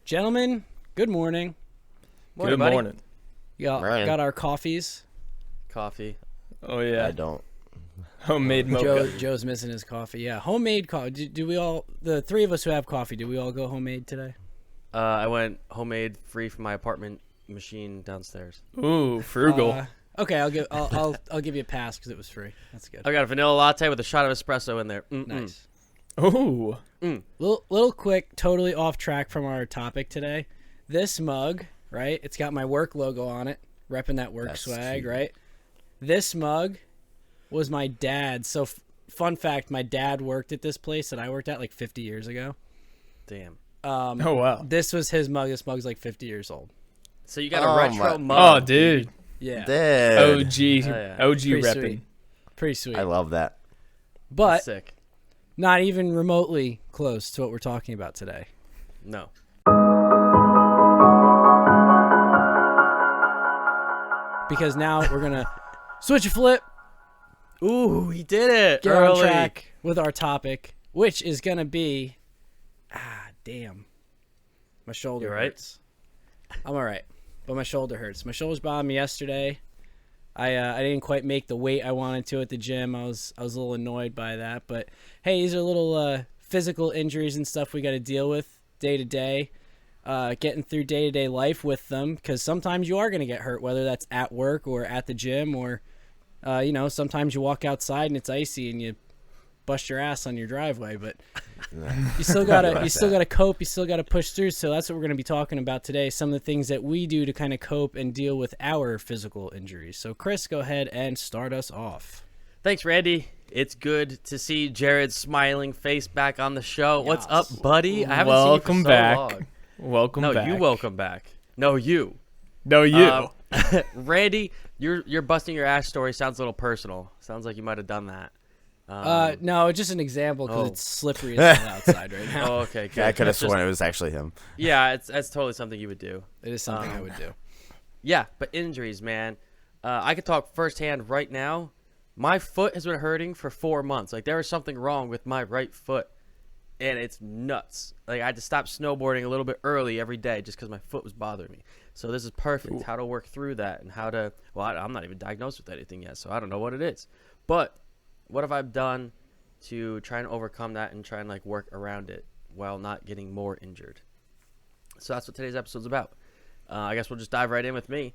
Gentlemen, good morning. Good morning. Got our coffees. Coffee. Oh, yeah. I don't. Homemade mocha. Joe's missing his coffee. Yeah, homemade coffee. Do we all, the three of us who have coffee, do we all go homemade today? I went homemade free from my apartment machine downstairs. Ooh, frugal. Okay, I'll give you a pass because it was free. That's good. I got a vanilla latte with a shot of espresso in there. Nice. Ooh. Little quick, totally off track from our topic today. This mug, right? It's got my work logo on it, repping that work swag, cute. right? This mug was my dad's. So, fun fact, my dad worked at this place that I worked at like 50 years ago. Damn. Oh, wow. This was his mug. This mug's like 50 years old. So you got a retro mug. Oh, dude. Yeah. OG. yeah. OG Pretty repping. sweet. Pretty sweet. I love that. But Sick. not even remotely close to what we're talking about today. No. Because now we're going to switch a flip, Ooh, he did it. get early. on track with our topic, which is going to be, damn, my shoulder You all right? hurts. I'm all right, but my shoulder hurts. My shoulder's bothering me yesterday. I didn't quite make the weight I wanted to at the gym. I was a little annoyed by that, but hey, these are little physical injuries and stuff we got to deal with day to day. Getting through day-to-day life with them, because sometimes you are going to get hurt, whether that's at work or at the gym, or sometimes you walk outside and it's icy and you bust your ass on your driveway, but you still gotta cope, you still gotta push through. So that's what we're going to be talking about today, some of the things that we do to kind of cope and deal with our physical injuries. So Chris, go ahead and start us off. Thanks, Randy. It's good to see Jared's smiling face back on the show. Yes. What's up, buddy? I haven't Welcome seen you for back. so long. Welcome No, back. you welcome back. No, you. No, you. Randy, your busting your ass story sounds a little personal. Sounds like you might have done that. No, just an example, because Oh. it's slippery as hell outside right now. Oh, okay. Good. Yeah, I could have Just- sworn it was actually him. Yeah, that's totally something you would do. It is something I would do. Yeah, but injuries, man. I could talk firsthand right now. My foot has been hurting for 4 months. Like, there is something wrong with my right foot, and it's nuts. Like, I had to stop snowboarding a little bit early every day just because my foot was bothering me. So this is perfect, how to work through that and how to, well, I'm not even diagnosed with anything yet, so I don't know what it is. But what have I done to try and overcome that and try and, like, work around it while not getting more injured? So that's what today's episode's about. I guess we'll just dive right in with me.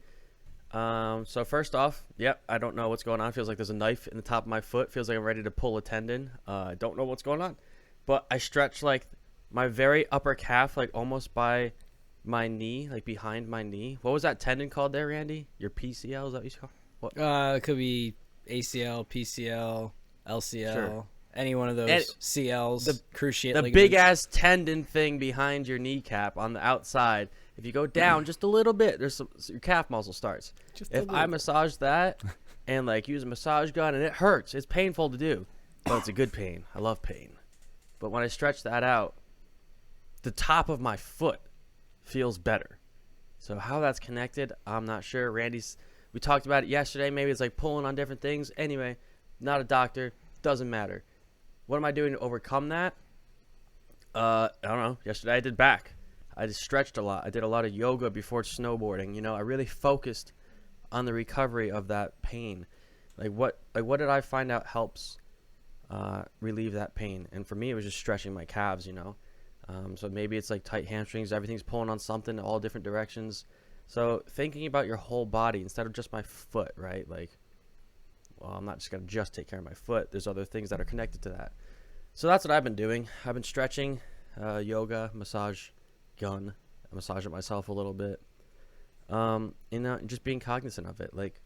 So first off, I don't know what's going on. Feels like there's a knife in the top of my foot. Feels like I'm ready to pull a tendon. I don't know what's going on. But I stretch, like, my very upper calf, like, almost by my knee, like, behind my knee. What was that tendon called there, Randy? Your PCL? Is that what you call it? What? It could be ACL, PCL, LCL, Sure. any one of those And CLs, cruciate The ligaments. big-ass tendon thing behind your kneecap on the outside. If you go down just a little bit, your calf muscle starts. If I massage that and, like, use a massage gun, and it hurts. It's painful to do, but it's a good pain. I love pain. But when I stretch that out, the top of my foot feels better. So how that's connected, I'm not sure. We talked about it yesterday. Maybe it's like pulling on different things. Anyway, not a doctor. Doesn't matter. What am I doing to overcome that? I don't know. Yesterday I did back. I just stretched a lot. I did a lot of yoga before snowboarding. You know, I really focused on the recovery of that pain. What did I find out helps relieve that pain? And for me, it was just stretching my calves, you know. So maybe it's like tight hamstrings. Everything's pulling on something in all different directions. So thinking about your whole body instead of just my foot, right? Like, well, I'm not just going to just take care of my foot. There's other things that are connected to that. So that's what I've been doing. I've been stretching, yoga, massage gun. I massage it myself a little bit. And just being cognizant of it. Like,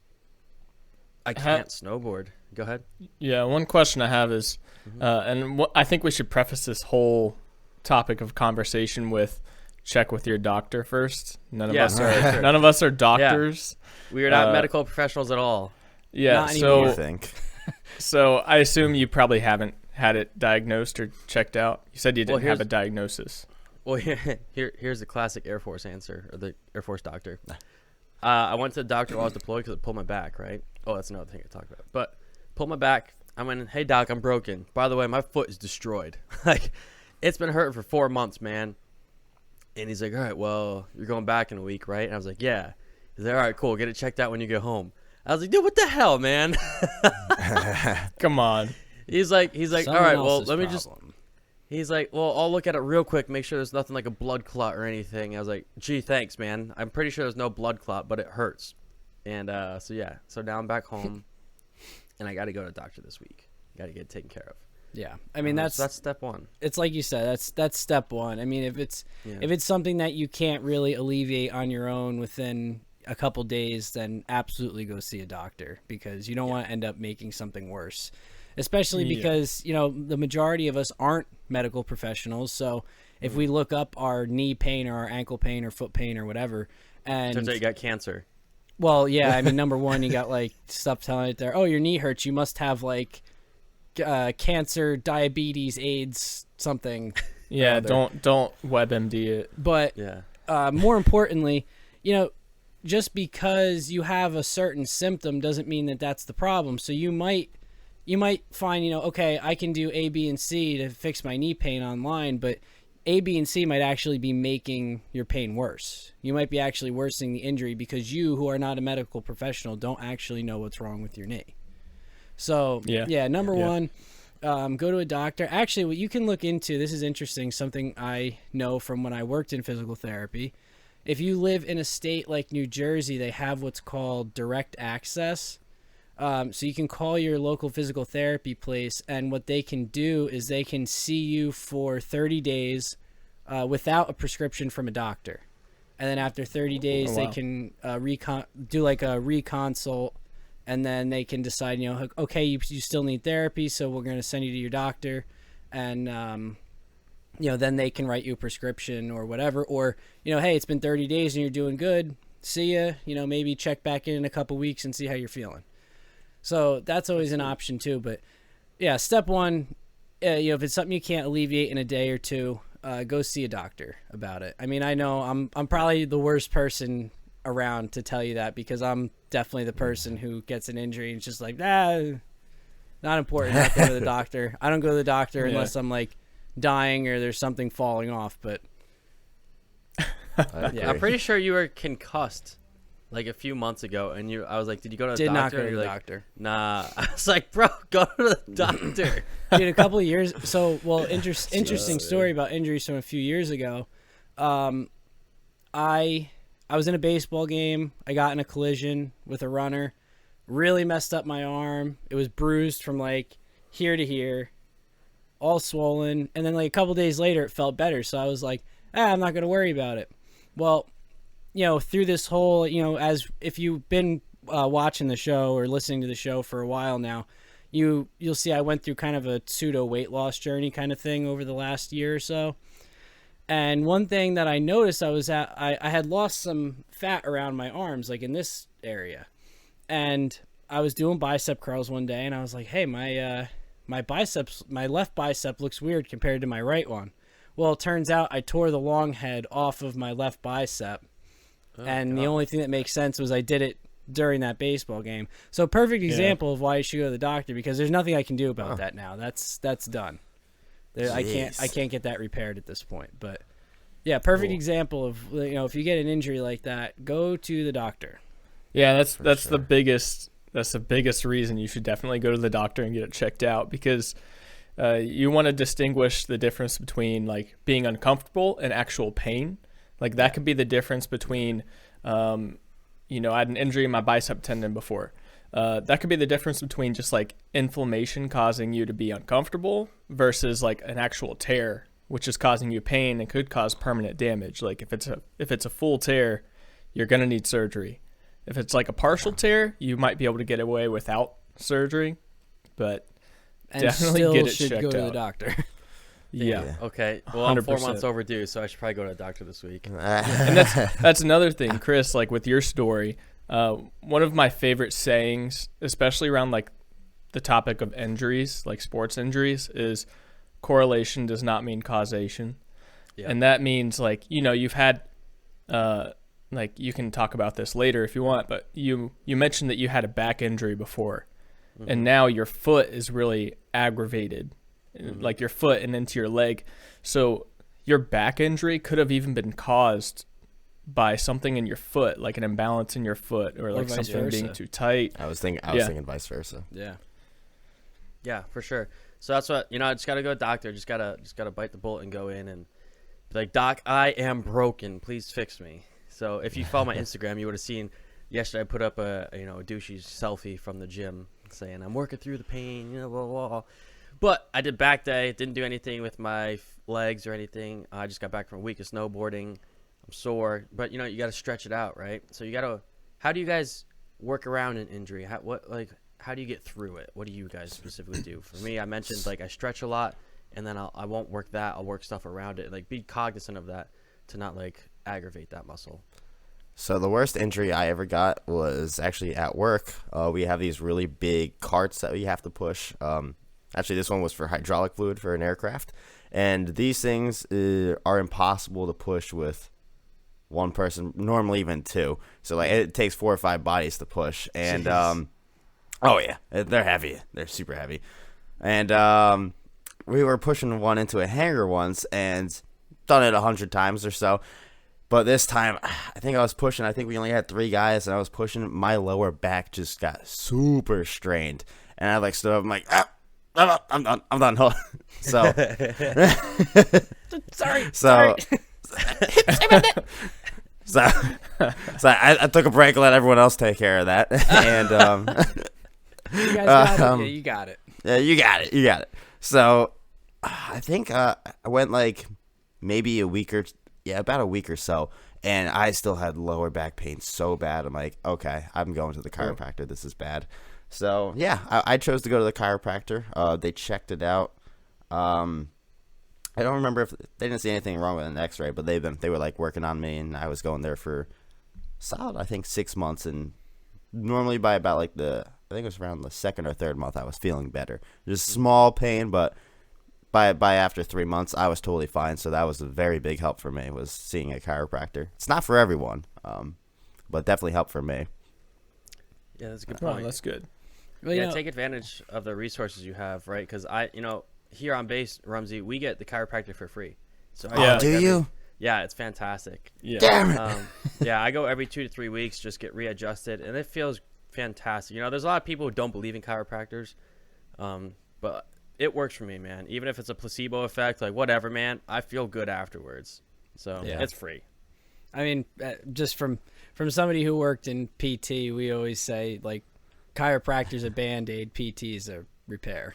I can't snowboard. Go ahead. Yeah, one question I have is, I think we should preface this whole topic of conversation with check with your doctor first. None of us are doctors. Yeah. We are not medical professionals at all. Yeah, Not so anymore. I think. So I assume you probably haven't had it diagnosed or checked out. You said you didn't have here's- a diagnosis. Well, here's the classic Air Force answer, or the Air Force doctor. I went to the doctor while I was deployed because it pulled my back, right? Oh, that's another thing I talked about. But pulled my back. I went, hey, doc, I'm broken. By the way, my foot is destroyed. Like, it's been hurting for 4 months, man. And he's like, all right, well, you're going back in a week, right? And I was like, yeah. He's like, all right, cool. Get it checked out when you get home. I was like, dude, what the hell, man? Come on. He's like, Someone all right, well, else's let me problem. He's like, well, I'll look at it real quick, make sure there's nothing like a blood clot or anything. I was like, gee, thanks, man. I'm pretty sure there's no blood clot, but it hurts. And so now I'm back home, and I got to go to the doctor this week. Got to get it taken care of. Yeah, I mean that's step one. It's like you said, that's step one. I mean, if it's something that you can't really alleviate on your own within a couple days, then absolutely go see a doctor, because you don't want to end up making something worse. Especially because the majority of us aren't medical professionals. So if we look up our knee pain or our ankle pain or foot pain or whatever, and turns out you got cancer. Well, yeah, I mean, number one, you got like stuff telling it there. Oh, your knee hurts. You must have like cancer, diabetes, AIDS, something. Yeah, don't WebMD it. But more importantly, just because you have a certain symptom doesn't mean that that's the problem. So you might find, okay, I can do A, B, and C to fix my knee pain online, but A, B, and C might actually be making your pain worse. You might be actually worsening the injury because you, who are not a medical professional, don't actually know what's wrong with your knee. So, number one, go to a doctor. Actually, what you can look into, this is interesting, something I know from when I worked in physical therapy. If you live in a state like New Jersey, they have what's called direct access. So you can call your local physical therapy place, and what they can do is they can see you for 30 days without a prescription from a doctor. And then after 30 days, they can do like a reconsult, and then they can decide, okay, you still need therapy, so we're going to send you to your doctor. And, then they can write you a prescription or whatever. Or, hey, it's been 30 days and you're doing good. See ya. Maybe check back in a couple weeks and see how you're feeling. So that's always an option too. But yeah, step one, if it's something you can't alleviate in a day or two, go see a doctor about it. I mean, I know I'm probably the worst person around to tell you that, because I'm definitely the person who gets an injury and it's just like, not important. Not go to the doctor. I don't go to the doctor unless I'm like dying or there's something falling off. But I'm pretty sure you were concussed like a few months ago, and I was like, did you go to the doctor? Did not go to the the doctor. Nah. I was like, bro, go to the doctor. Dude, a couple of years. So, interesting story about injuries from a few years ago. I was in a baseball game. I got in a collision with a runner. Really messed up my arm. It was bruised from like here to here, all swollen. And then like a couple days later, it felt better. So I was like, I'm not going to worry about it. Well, through this whole, as if you've been watching the show or listening to the show for a while now, you'll see I went through kind of a pseudo weight loss journey kind of thing over the last year or so. And one thing that I noticed, I had lost some fat around my arms, like in this area. And I was doing bicep curls one day, and I was like, hey, my left bicep looks weird compared to my right one. Well, it turns out I tore the long head off of my left bicep. And the only thing that makes sense was I did it during that baseball game. So perfect example of why you should go to the doctor, because there's nothing I can do about that now. That's done. I can't get that repaired at this point. But yeah, perfect example of, if you get an injury like that, go to the doctor. Yeah, that's the biggest reason you should definitely go to the doctor and get it checked out, because you want to distinguish the difference between like being uncomfortable and actual pain. Like that could be the difference between, I had an injury in my bicep tendon before. That could be the difference between just like inflammation causing you to be uncomfortable versus like an actual tear, which is causing you pain and could cause permanent damage. Like if it's a full tear, you're going to need surgery. If it's like a partial tear, you might be able to get away without surgery, but definitely get it checked out. Still should go to the doctor. Yeah. Okay. Well, I'm 4 months overdue, so I should probably go to the doctor this week. And that's another thing, Chris, like with your story, one of my favorite sayings, especially around like the topic of injuries, like sports injuries, is correlation does not mean causation. Yeah. And that means like, you've had, like you can talk about this later if you want, but you mentioned that you had a back injury before, and now your foot is really aggravated. Like your foot and into your leg. So your back injury could have even been caused by something in your foot, like an imbalance in your foot, or like something being too tight. I was thinking vice versa. Yeah, for sure. So that's what, I just got to go to the doctor. Just got to bite the bullet and go in and be like, Doc, I am broken. Please fix me. So if you follow my Instagram, you would have seen yesterday I put up a douchey selfie from the gym saying I'm working through the pain, blah, blah, blah. But I did back day. Didn't do anything with my legs or anything. I just got back from a week of snowboarding. I'm sore, but you got to stretch it out, right? So how do you guys work around an injury? How do you get through it? What do you guys specifically do? For me, I mentioned I stretch a lot, and then I won't work that. I'll work stuff around it. Be cognizant of that to not aggravate that muscle. So the worst injury I ever got was actually at work. We have these really big carts that we have to push. Actually, this one was for hydraulic fluid for an aircraft, and these things are impossible to push with one person, normally even two. So it takes 4 or 5 bodies to push, and oh yeah, they're heavy. They're super heavy, and we were pushing one into a hangar once, and done it 100 times or so. But this time, I think we only had 3 guys, and I was pushing. My lower back just got super strained, and I stood up. I'm like, I'm done. So sorry. So I took a break, let everyone else take care of that, and you guys got it. Yeah, you got it. Yeah, you got it. So I think I went maybe about a week or so, and I still had lower back pain so bad. I'm like, okay, I'm going to the chiropractor. This is bad. So yeah, I chose to go to the chiropractor. They checked it out. I don't remember if they didn't see anything wrong with an X-ray, but they were working on me, and I was going there for solid, I think, 6 months, and normally by about I think it was around the 2nd or 3rd month, I was feeling better. Just small pain, but by after 3 months, I was totally fine. So that was a very big help for me, was seeing a chiropractor. It's not for everyone, but definitely helped for me. Yeah, that's a good point. Oh, that's good. Well, take advantage of the resources you have, right? Because here on base, Rumsey, we get the chiropractor for free. So do you? Yeah, it's fantastic. Yeah. Damn it. Yeah, I go every 2 to 3 weeks, just get readjusted, and it feels fantastic. There's a lot of people who don't believe in chiropractors, but it works for me, man. Even if it's a placebo effect, whatever, man, I feel good afterwards. So it's free. I mean, just from somebody who worked in PT, we always say chiropractor's a Band-Aid, PT's a repair.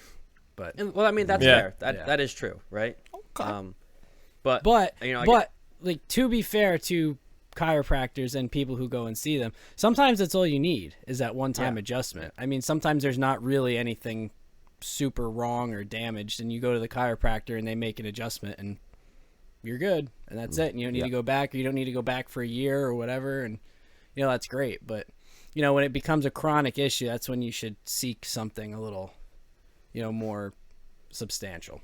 But that's fair. That is true, right? Okay. But to be fair to chiropractors and people who go and see them, sometimes that's all you need is that one-time adjustment. I mean, sometimes there's not really anything super wrong or damaged, and you go to the chiropractor and they make an adjustment, and you're good, and that's it. And you don't need to go back, or you don't need to go back for a year or whatever, and that's great. But when it becomes a chronic issue, that's when you should seek something a little more substantial.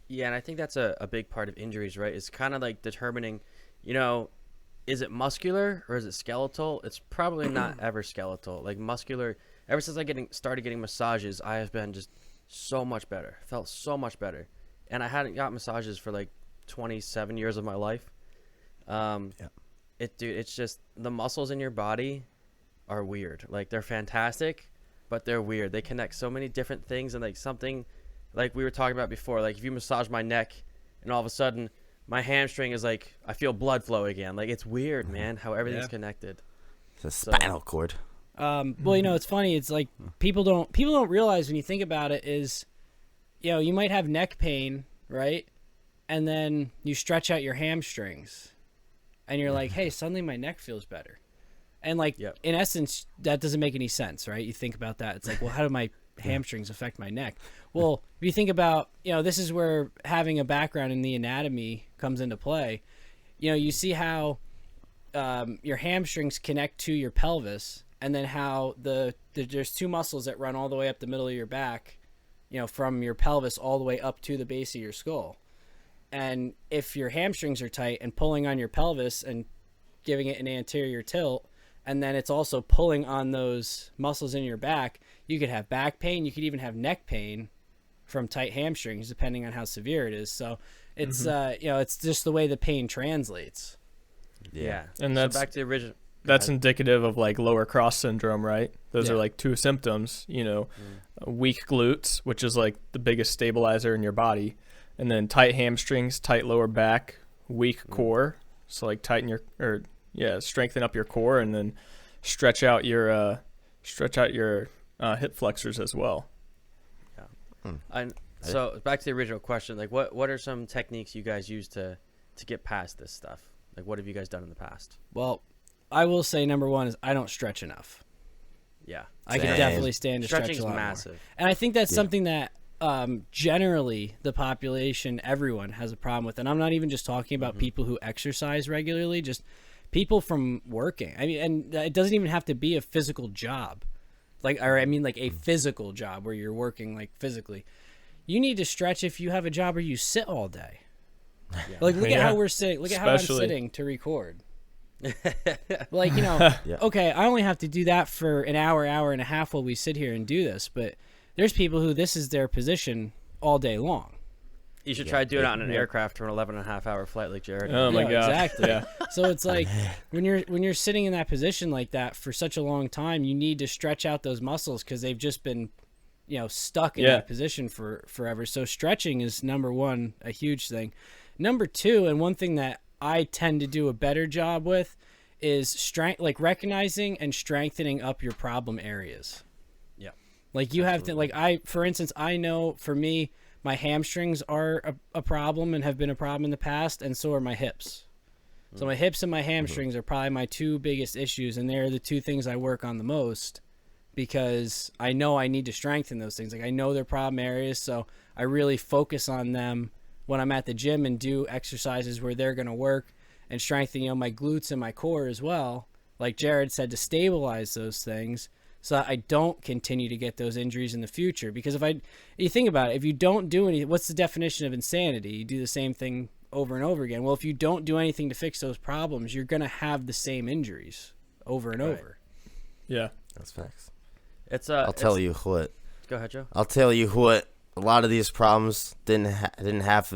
Yeah, and I think that's a big part of injuries, right? It's kind of determining, is it muscular or is it skeletal? It's probably not ever skeletal. Muscular, ever since I started getting massages, I have been just so much better. Felt so much better. And I hadn't got massages for 27 years of my life. It's just the muscles in your body are weird. They're fantastic, but they're weird. They connect so many different things, and something we were talking about before. If you massage my neck, and all of a sudden my hamstring is I feel blood flow again. It's weird, man, how everything's connected. It's a spinal cord. Well, it's funny. It's people don't realize when you think about it is, you might have neck pain, right? And then you stretch out your hamstrings, and you're like, hey, suddenly my neck feels better. And in essence, that doesn't make any sense, right? You think about that. It's well, how do my hamstrings affect my neck? Well, if you think about, this is where having a background in the anatomy comes into play. You see how your hamstrings connect to your pelvis, and then how there's 2 muscles that run all the way up the middle of your back, from your pelvis all the way up to the base of your skull. And if your hamstrings are tight and pulling on your pelvis and giving it an anterior tilt, and then it's also pulling on those muscles in your back, you could have back pain. You could even have neck pain from tight hamstrings, depending on how severe it is. So It's it's just the way the pain translates. Yeah. And that's so back to the original. That's indicative of like lower cross syndrome, right? Those are like 2 symptoms, weak glutes, which is like the biggest stabilizer in your body, and then tight hamstrings, tight lower back, weak core. So like strengthen up your core, and then stretch out your hip flexors as well. Yeah. And so back to the original question, like what are some techniques you guys use to get past this stuff? Like what have you guys done in the past? Well, I will say number one is I don't stretch enough. Yeah. I can definitely stand to stretch a lot massive. more. And I think that's something that generally the population, everyone has a problem with. And I'm not even just talking about people who exercise regularly, just people from working. I mean, and it doesn't even have to be a physical job. Like a physical job where you're working like physically. You need to stretch if you have a job where you sit all day. Yeah. Like look at how we're sitting. Look at how I'm sitting to record. Like, okay, I only have to do that for an hour and a half while we sit here and do this, but there's people who this is their position all day long. You should try doing it on an aircraft for an 11.5-hour flight like Jared. Oh my god. Exactly. Yeah. So it's like when you're sitting in that position like that for such a long time, you need to stretch out those muscles because they've just been stuck in that position for forever. So stretching is number one, a huge thing. Number two, and one thing that I tend to do a better job with is recognizing and strengthening up your problem areas. Yeah. Like you have to, for instance, I know for me, my hamstrings are a problem and have been a problem in the past, and so are my hips. So my hips and my hamstrings are probably my 2 biggest issues, and they're the 2 things I work on the most because I know I need to strengthen those things. Like I know they're problem areas, so I really focus on them when I'm at the gym and do exercises where they're going to work and strengthen, my glutes and my core as well, like Jared said, to stabilize those things so that I don't continue to get those injuries in the future. Because you think about it, if you don't do anything, what's the definition of insanity? You do the same thing over and over again. Well, if you don't do anything to fix those problems, you're going to have the same injuries over and over. Yeah. That's facts. I'll tell you what. Go ahead, Joe. I'll tell you what. A lot of these problems didn't have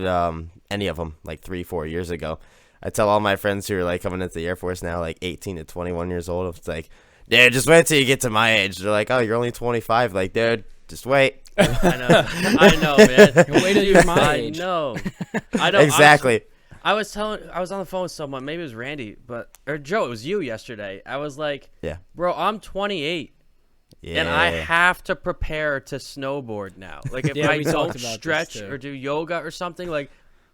any of them like 3-4 years ago. I tell all my friends who are like coming into the Air Force now, like 18 to 21 years old, it's like, dude, just wait till you get to my age. They're like, oh, you're only 25. Like, dude, just wait. I know, man. Wait till you're my age. I know. Exactly. I was on the phone with someone, maybe it was Randy, or Joe, it was you yesterday. I was like, bro, I'm 28. Yeah. And I have to prepare to snowboard now. Like if I don't stretch or do yoga or something, like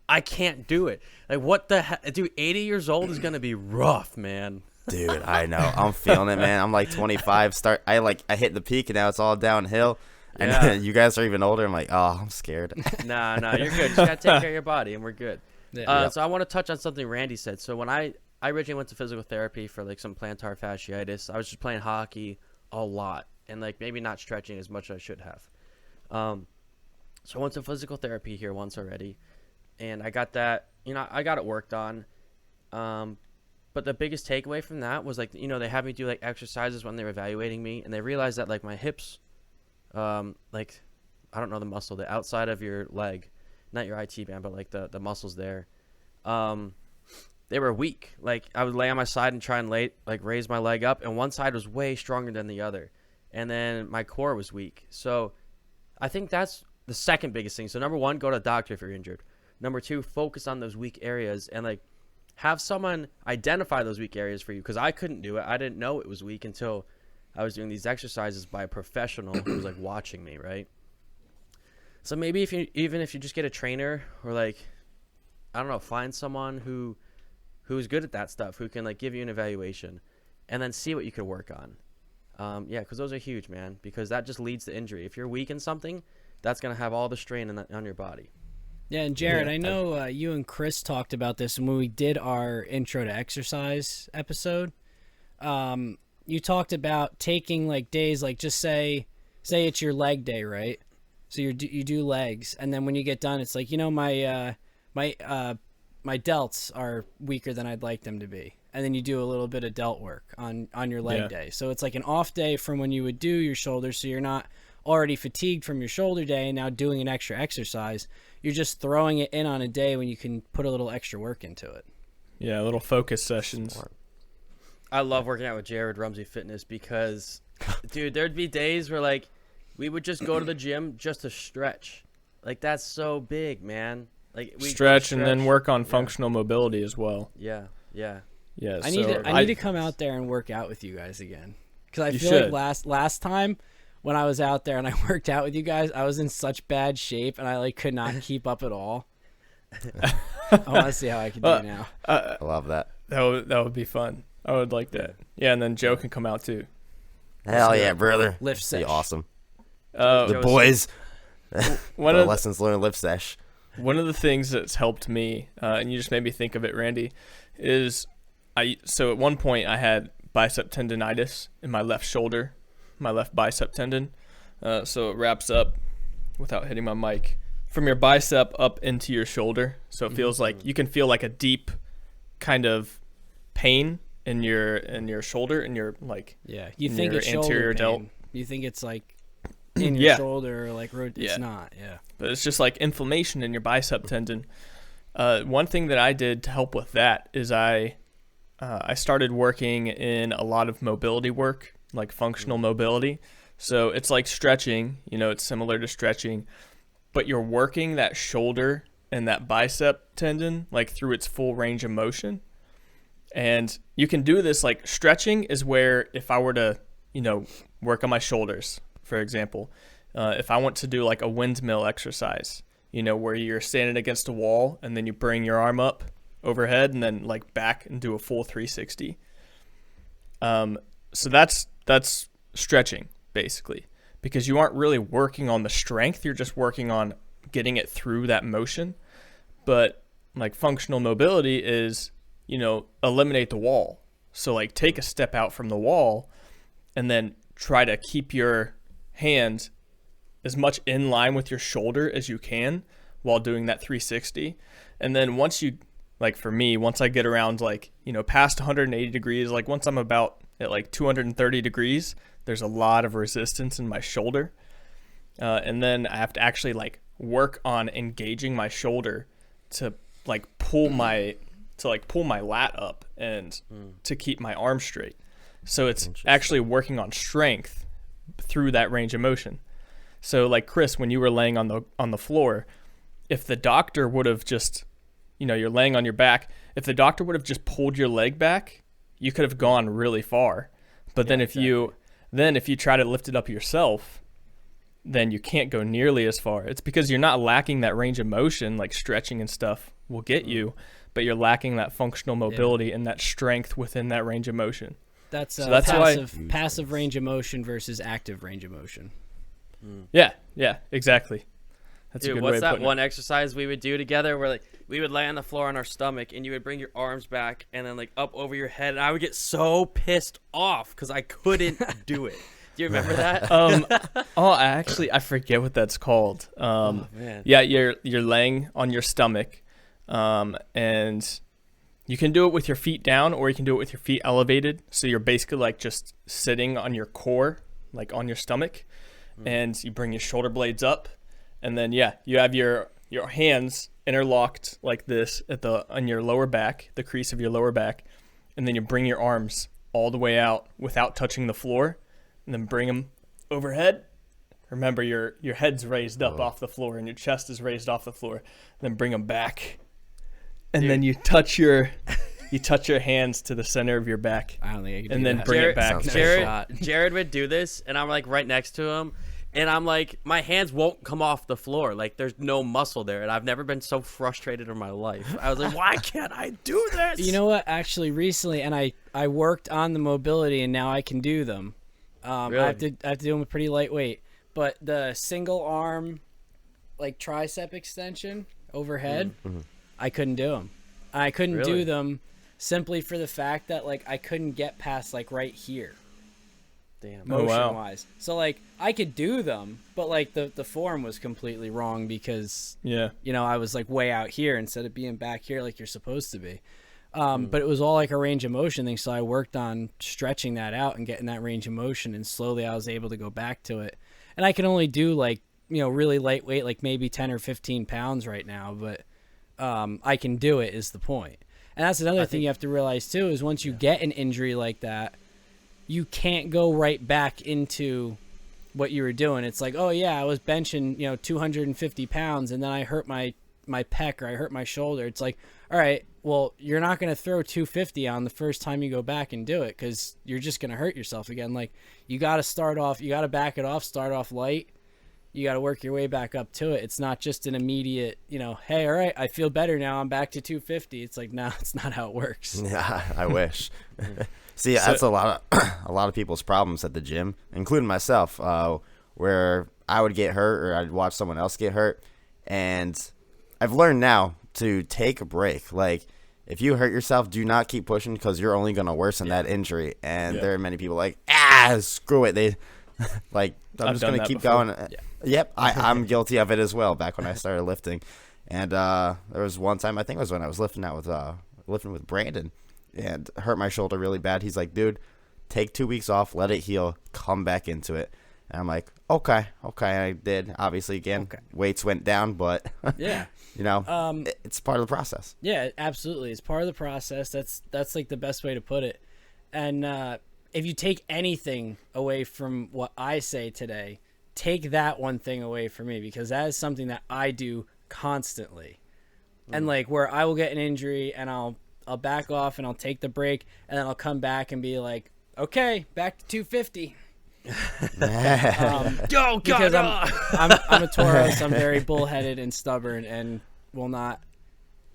I can't do it. Like what the heck? Dude, 80 years old is going to be rough, man. Dude, I know. I'm feeling it, man. I'm like 25. I hit the peak and now it's all downhill. And you guys are even older. I'm like, oh, I'm scared. Nah, you're good. You got to take care of your body and we're good. Yeah. So I want to touch on something Randy said. So when I originally went to physical therapy for like some plantar fasciitis, I was just playing hockey a lot. And like maybe not stretching as much as I should have. So I went to physical therapy here once already, and I got that. I got it worked on. But the biggest takeaway from that was like they had me do like exercises when they were evaluating me, and they realized that like my hips, like I don't know the muscle, the outside of your leg, not your IT band, but like the muscles there, they were weak. Like I would lay on my side and try and raise my leg up, and one side was way stronger than the other. And then my core was weak. So I think that's the second biggest thing. So number one, go to a doctor if you're injured. Number two, focus on those weak areas and like have someone identify those weak areas for you. Because I couldn't do it. I didn't know it was weak until I was doing these exercises by a professional who was like watching me, right? So maybe if you just get a trainer or like, I don't know, find someone who's good at that stuff, who can like give you an evaluation and then see what you could work on. Because those are huge, man, because that just leads to injury. If you're weak in something, that's going to have all the strain on your body. Yeah, and Jared, I know you and Chris talked about this when we did our intro to exercise episode. You talked about taking like days, like just say it's your leg day, right? So you do legs, and then when you get done, it's like, my delts are weaker than I'd like them to be. And then you do a little bit of delt work on your leg day. So it's like an off day from when you would do your shoulders, so you're not already fatigued from your shoulder day and now doing an extra exercise. you're just throwing it in on a day when you can put a little extra work into it. Yeah, little focus sessions. I love working out with Jared Rumsey Fitness because, dude, there'd be days where like we would just go to the gym just to stretch. Like that's so big, man. Like we stretch and then work on functional mobility as well. Yeah. Yeah. I need to come out there and work out with you guys again, because I feel like last time when I was out there and I worked out with you guys, I was in such bad shape and I like could not keep up at all. I want to see how I can do now. I love that. That would be fun. I would like that. Yeah, and then Joe can come out too. Hell yeah, brother. Lift sesh. Be awesome. The boys. One the of lessons learned lift sesh. One of the things that's helped me, and you just made me think of it, Randy, is so at one point I had bicep tendonitis in my left shoulder, my left bicep tendon. So it wraps up, without hitting my mic, from your bicep up into your shoulder. So it feels like you can feel like a deep kind of pain in your shoulder, and your like you think it's anterior shoulder delt. pain. You think it's like in your shoulder, like it's not. But it's just like inflammation in your bicep tendon. One thing that I did to help with that is I started working in a lot of mobility work, like functional mobility. So it's like stretching, it's similar to stretching, but you're working that shoulder and that bicep tendon like through its full range of motion. And you can do this, like stretching is where if I were to, work on my shoulders, for example, if I want to do like a windmill exercise, where you're standing against a wall and then you bring your arm up overhead and then like back and do a full 360. So that's stretching basically, because you aren't really working on the strength. You're just working on getting it through that motion. But like functional mobility is, eliminate the wall. So like take a step out from the wall and then try to keep your hand as much in line with your shoulder as you can while doing that 360. And then once you, like for me, once I get around like, past 180 degrees, like once I'm about at like 230 degrees, there's a lot of resistance in my shoulder. And then I have to actually like work on engaging my shoulder to pull my lat up and to keep my arm straight. So it's actually working on strength through that range of motion. So like Chris, when you were laying on the floor, if the doctor would have just, you're laying on your back, if the doctor would have just pulled your leg back, you could have gone really far. But then if you try to lift it up yourself, then you can't go nearly as far. It's because you're not lacking that range of motion, like stretching and stuff will get you, but you're lacking that functional mobility and that strength within that range of motion. That's passive range of motion versus active range of motion. Yeah, exactly. That's Dude, a good what's way of that putting one it. exercise we would do together where like we would lay on the floor on our stomach and you would bring your arms back and then like up over your head, and I would get so pissed off because I couldn't do it. Do you remember that? I forget what that's called. Man. Yeah, you're laying on your stomach, and you can do it with your feet down, or you can do it with your feet elevated. So you're basically like just sitting on your core, like on your stomach, and you bring your shoulder blades up, and then you have your hands interlocked like this on your lower back, the crease of your lower back, and then you bring your arms all the way out without touching the floor, and then bring them overhead. Remember, your head's raised up off the floor and your chest is raised off the floor. And then bring them back, and then you touch your hands to the center of your back. I don't think I can do and then that. bring it back. Jared would do this, and I'm like right next to him, and I'm like, my hands won't come off the floor. Like there's no muscle there, and I've never been so frustrated in my life. I was like, why can't I do this? You know what? Actually, recently, and I worked on the mobility, and now I can do them. Really? I have to do them pretty lightweight. But the single arm, like tricep extension overhead, I couldn't do them. I couldn't do them simply for the fact that like I couldn't get past like right here. Damn. Motion wise. So like I could do them, but like the form was completely wrong because I was like way out here instead of being back here like you're supposed to be. But it was all like a range of motion thing, so I worked on stretching that out and getting that range of motion, and slowly I was able to go back to it. And I can only do like really lightweight, like maybe 10 or 15 pounds right now, but I can do it is the point. And that's another thing you have to realize too, is once you get an injury like that, you can't go right back into what you were doing. It's like, oh yeah, I was benching, 250 pounds and then I hurt my pec or I hurt my shoulder. It's like, all right, well, you're not going to throw 250 on the first time you go back and do it, because you're just going to hurt yourself again. Like, you got to back it off, start off light. You got to work your way back up to it. It's not just an immediate, hey, all right, I feel better now, I'm back to 250. It's like, no, it's not how it works. Yeah, I wish. See, that's a lot of people's problems at the gym, including myself, where I would get hurt or I'd watch someone else get hurt. And I've learned now to take a break. Like, if you hurt yourself, do not keep pushing, because you're only going to worsen that injury. And there are many people like, screw it. They like, I'm just going to keep going. Yep, I'm guilty of it as well back when I started lifting. And there was one time, I think it was when I was lifting with Brandon, and hurt my shoulder really bad. He's like, dude, take 2 weeks off, let it heal, come back into it. And I'm like, okay, I did. Obviously, again, weights went down, but yeah, it's part of the process. Yeah, absolutely, it's part of the process. That's like the best way to put it. And if you take anything away from what I say today, take that one thing away from me, because that is something that I do constantly. And like, where I will get an injury and I'll back off and I'll take the break, and then I'll come back and be like, okay, back to 250. Because I'm a Taurus. I'm very bullheaded and stubborn, and will not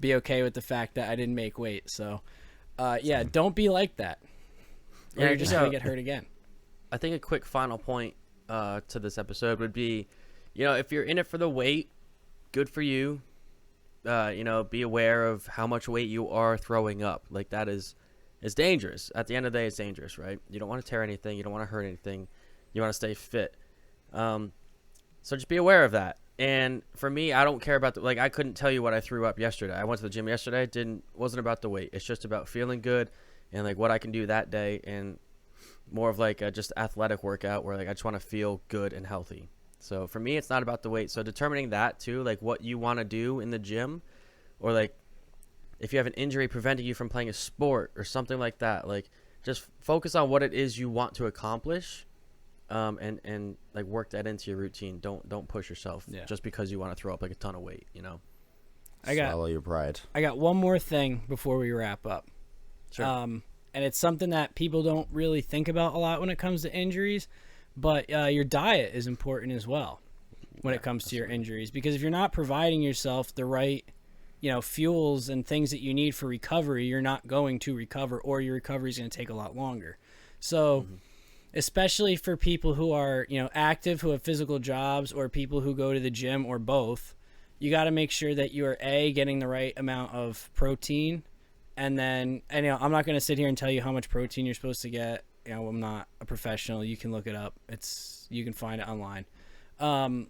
be okay with the fact that I didn't make weight. So, don't be like that, or you're just gonna get hurt again. I think a quick final point to this episode would be, if you're in it for the weight, good for you. Be aware of how much weight you are throwing up. Like, that is dangerous. At the end of the day, it's dangerous, right? You don't want to tear anything. You don't want to hurt anything. You want to stay fit. So just be aware of that. And for me, I don't care about I couldn't tell you what I threw up yesterday. I went to the gym yesterday. Wasn't about the weight. It's just about feeling good and like what I can do that day, and more of like a just athletic workout where like I just want to feel good and healthy. So for me, it's not about the weight. So determining that too, like what you want to do in the gym, or like if you have an injury preventing you from playing a sport or something like that, like just focus on what it is you want to accomplish, and like work that into your routine. Don't push yourself just because you want to throw up like a ton of weight, Swallow your pride. I got one more thing before we wrap up. Sure. And it's something that people don't really think about a lot when it comes to injuries, but your diet is important as well when it comes to your injuries, because if you're not providing yourself the right, fuels and things that you need for recovery, you're not going to recover, or your recovery is going to take a lot longer. So especially for people who are, active, who have physical jobs, or people who go to the gym, or both, you got to make sure that you are getting the right amount of protein. And then, I'm not going to sit here and tell you how much protein you're supposed to get. I'm not a professional. You can look it up. You can find it online. And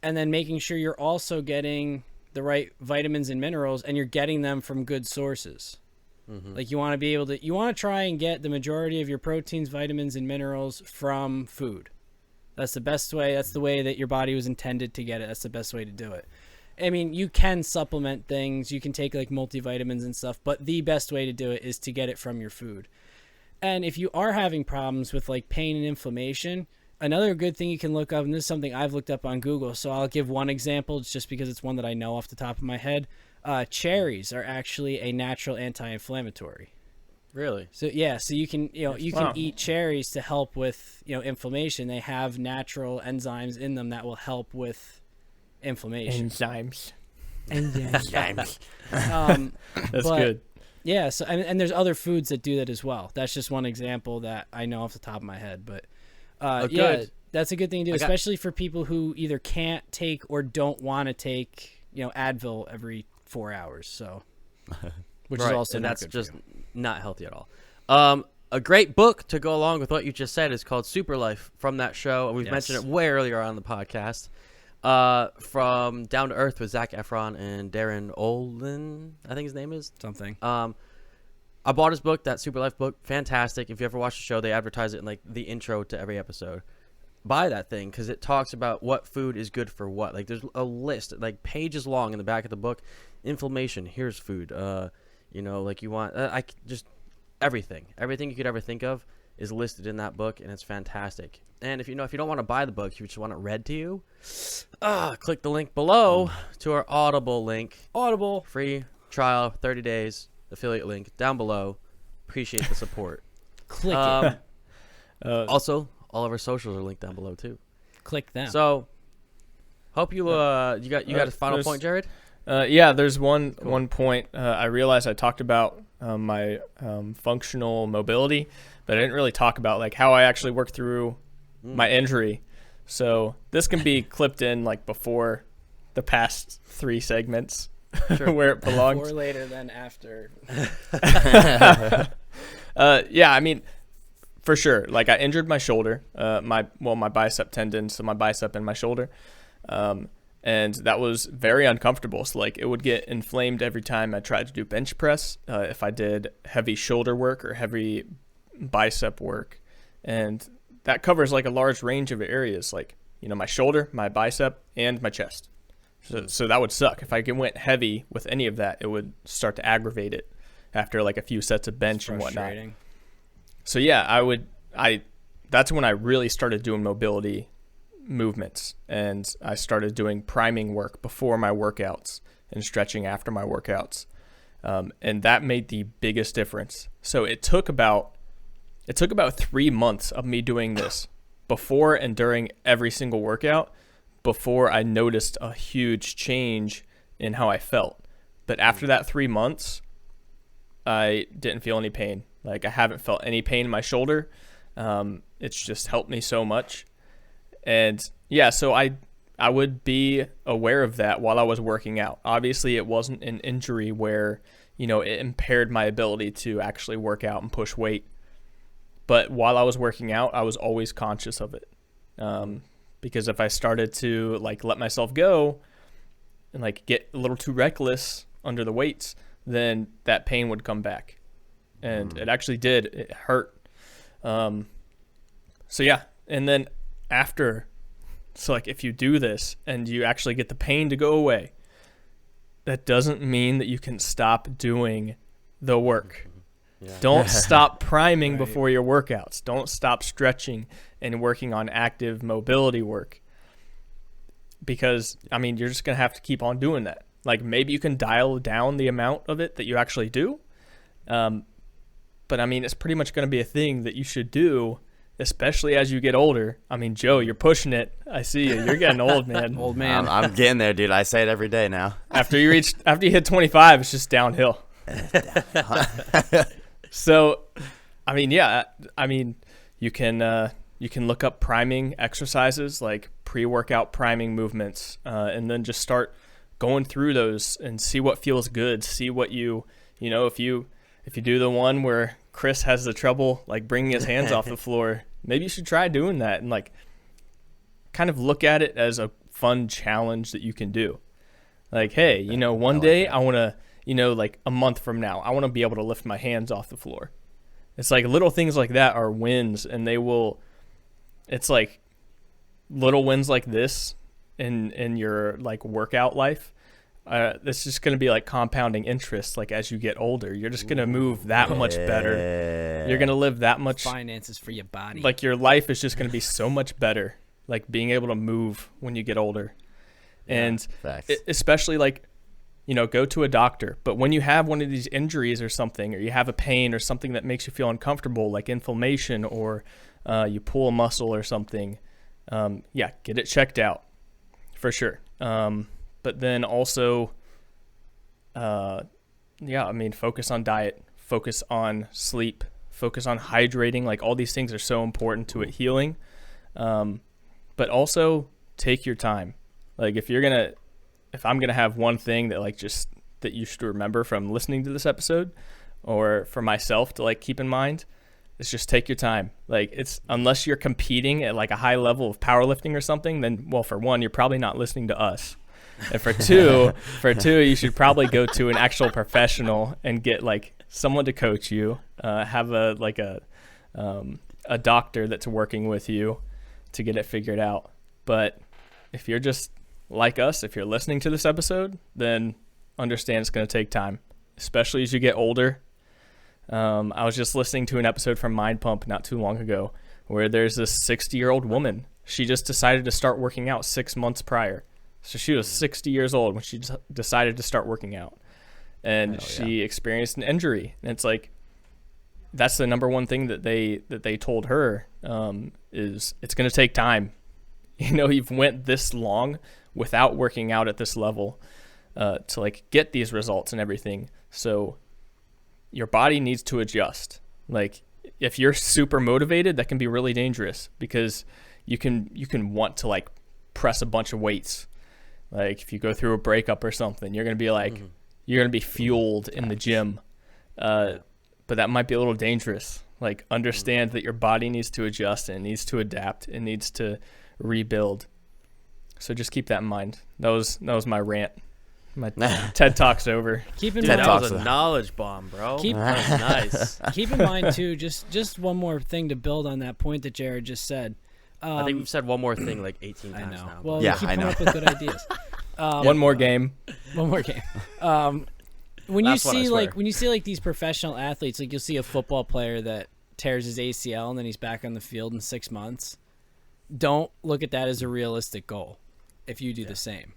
then making sure you're also getting the right vitamins and minerals, and you're getting them from good sources. Like, you want to try and get the majority of your proteins, vitamins, and minerals from food. That's the best way. That's the way that your body was intended to get it. That's the best way to do it. I mean, you can supplement things. You can take like multivitamins and stuff, but the best way to do it is to get it from your food. And if you are having problems with like pain and inflammation, another good thing you can look up, and this is something I've looked up on Google, so I'll give one example just because it's one that I know off the top of my head. Cherries are actually a natural anti-inflammatory. Really? So you can can eat cherries to help with inflammation. They have natural enzymes in them that will help with inflammation. Enzymes. That's good. Yeah. So and there's other foods that do that as well. That's just one example that I know off the top of my head. But that's a good thing to do, especially for people who either can't take or don't want to take Advil every 4 hours. So, which is also and not that's good just for you. not healthy at all. A great book to go along with what you just said is called Super Life, from that show. We've mentioned it way earlier on the podcast. From Down to Earth with Zac Efron and Darren Olin, I think his name is. Something. I bought his book, that Super Life book. Fantastic. If you ever watch the show, they advertise it in like the intro to every episode. buy that thing because it talks about what food is good for what. Like there's a list like pages long in the back of the book. Inflammation, here's food. Like you want just everything you could ever think of is listed in that book, and it's fantastic. And if you don't want to buy the book, you just want it read to you, click the link below to our Audible link. Audible. Free trial, 30 days, affiliate link down below. Appreciate the support. Click it. Also, all of our socials are linked down below too. Click them. So, hope you got a final point, Jared? Yeah, there's one point. I realized I talked about my functional mobility, but I didn't really talk about like how I actually worked through my injury. So this can be clipped in like before the past 3 segments where it belongs. Before, later, then after. Yeah, I mean, for sure. Like I injured my shoulder, my bicep tendon, so my bicep and my shoulder. And that was very uncomfortable. So like it would get inflamed every time I tried to do bench press, if I did heavy shoulder work or heavy bicep work. And that covers like a large range of areas, like, my shoulder, my bicep, and my chest. So that would suck. If I went heavy with any of that, it would start to aggravate it after like a few sets of bench and whatnot. So yeah, that's when I really started doing mobility movements, and I started doing priming work before my workouts and stretching after my workouts. And that made the biggest difference. So it took about 3 months of me doing this before and during every single workout before I noticed a huge change in how I felt. But after that 3 months, I didn't feel any pain. Like I haven't felt any pain in my shoulder. It's just helped me so much. And yeah, so I would be aware of that while I was working out. Obviously, it wasn't an injury where, it impaired my ability to actually work out and push weight. But while I was working out, I was always conscious of it. Because if I started to like let myself go and like get a little too reckless under the weights, then that pain would come back. And it actually did. It hurt. So yeah. And then if you do this and you actually get the pain to go away, that doesn't mean that you can stop doing the work. Yeah. Don't stop priming before your workouts. Don't stop stretching and working on active mobility work. Because, you're just going to have to keep on doing that. Like, maybe you can dial down the amount of it that you actually do. But, it's pretty much going to be a thing that you should do, especially as you get older. Joe, you're pushing it. I see you. You're getting old, man. Old man. I'm getting there, dude. I say it every day now. After you hit 25, it's just downhill. So, you can look up priming exercises, like pre-workout priming movements, and then just start going through those and see what feels good. See what if you do the one where Chris has the trouble like bringing his hands off the floor, maybe you should try doing that and like kind of look at it as a fun challenge that you can do. Like, hey, one day I want to, like a month from now, I want to be able to lift my hands off the floor. It's like little things like that are wins, and it's like little wins like this in your like workout life. It's just going to be like compounding interest. Like as you get older, you're just going to move that much better. You're going to live that much. Finances for your body. Like your life is just going to be so much better. Like being able to move when you get older. And especially like, go to a doctor. But when you have one of these injuries or something, or you have a pain or something that makes you feel uncomfortable, like inflammation, or you pull a muscle or something, get it checked out for sure. But then also, focus on diet, focus on sleep, focus on hydrating. Like all these things are so important to it healing. But also take your time. Like if I'm going to have one thing that like just that you should remember from listening to this episode, or for myself to like keep in mind, is just take your time. Like it's, unless you're competing at like a high level of powerlifting or something, then, well, for one, you're probably not listening to us. And for two, you should probably go to an actual professional and get like someone to coach you, have a doctor that's working with you to get it figured out. But if you're just like us, if you're listening to this episode, then understand it's going to take time, especially as you get older. I was just listening to an episode from Mind Pump not too long ago where there's this 60-year-old woman. She just decided to start working out 6 months prior. So she was 60 years old when she decided to start working out. And she experienced an injury. And it's like, that's the number one thing that they told her, is it's going to take time. You know, you've went this long without working out at this level to like get these results and everything. So your body needs to adjust. Like if you're super motivated, that can be really dangerous because you can want to like press a bunch of weights. Like if you go through a breakup or something, you're going to be like, you're going to be fueled in the gym. But that might be a little dangerous. Like understand that your body needs to adjust and it needs to adapt. It needs to rebuild. So just keep that in mind. That was my rant. My TED Talk's over. Keep in Dude, mind, that was a knowledge bomb, bro. That was nice. Keep in mind too, just one more thing to build on that point that Jared just said. I think we've said one more thing like 18 times know. now. Well, yeah, keep coming up with good ideas. One more game. One more game. When you see like these professional athletes, like you'll see a football player that tears his ACL and then he's back on the field in 6 months. Don't look at that as a realistic goal. If you do the same,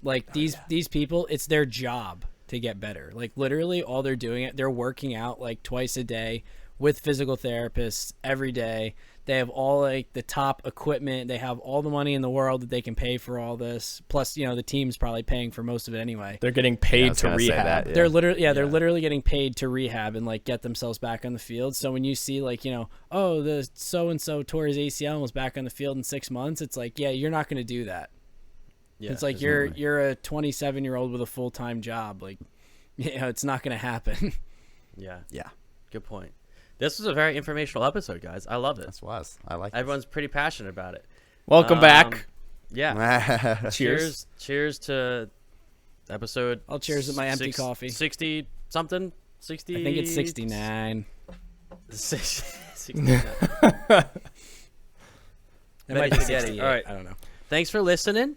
like these people, it's their job to get better. Like literally, all they're doing they're working out like twice a day with physical therapists every day. They have all like the top equipment. They have all the money in the world that they can pay for all this. Plus, the team's probably paying for most of it anyway. They're getting paid to rehab. That, They're literally getting paid to rehab and like get themselves back on the field. So when you see like, the so-and-so tore his ACL and was back on the field in 6 months, it's like, yeah, you're not going to do that. Yeah, it's like you're a 27-year-old with a full-time job. Like, it's not going to happen. Yeah. Good point. This was a very informational episode, guys. I love it. This was. I like it. Everyone's pretty passionate about it. Welcome back. Yeah. Cheers to episode. I'll cheers with my empty coffee. 60 something? 60? I think it's 69. 69. It might be 68. All right. I don't know. Thanks for listening.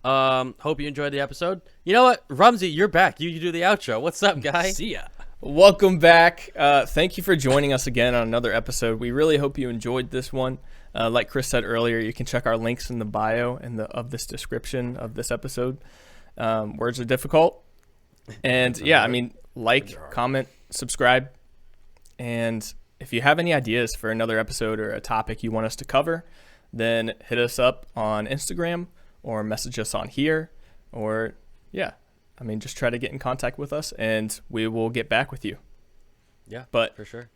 Hope you enjoyed the episode. You know what? Rumsey, you're back. You do the outro. What's up, guy? See ya. Welcome back. Thank you for joining us again on another episode. We really hope you enjoyed this one. Like Chris said earlier, you can check our links in the bio of this description of this episode. Words are difficult. And like, comment, subscribe. And if you have any ideas for another episode or a topic you want us to cover, then hit us up on Instagram or message us on here or just try to get in contact with us and we will get back with you. Yeah, but for sure.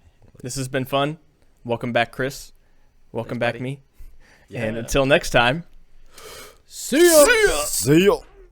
This has been fun. Welcome back, Chris. Welcome back, buddy. me. Yeah. And until next time, See ya. See ya.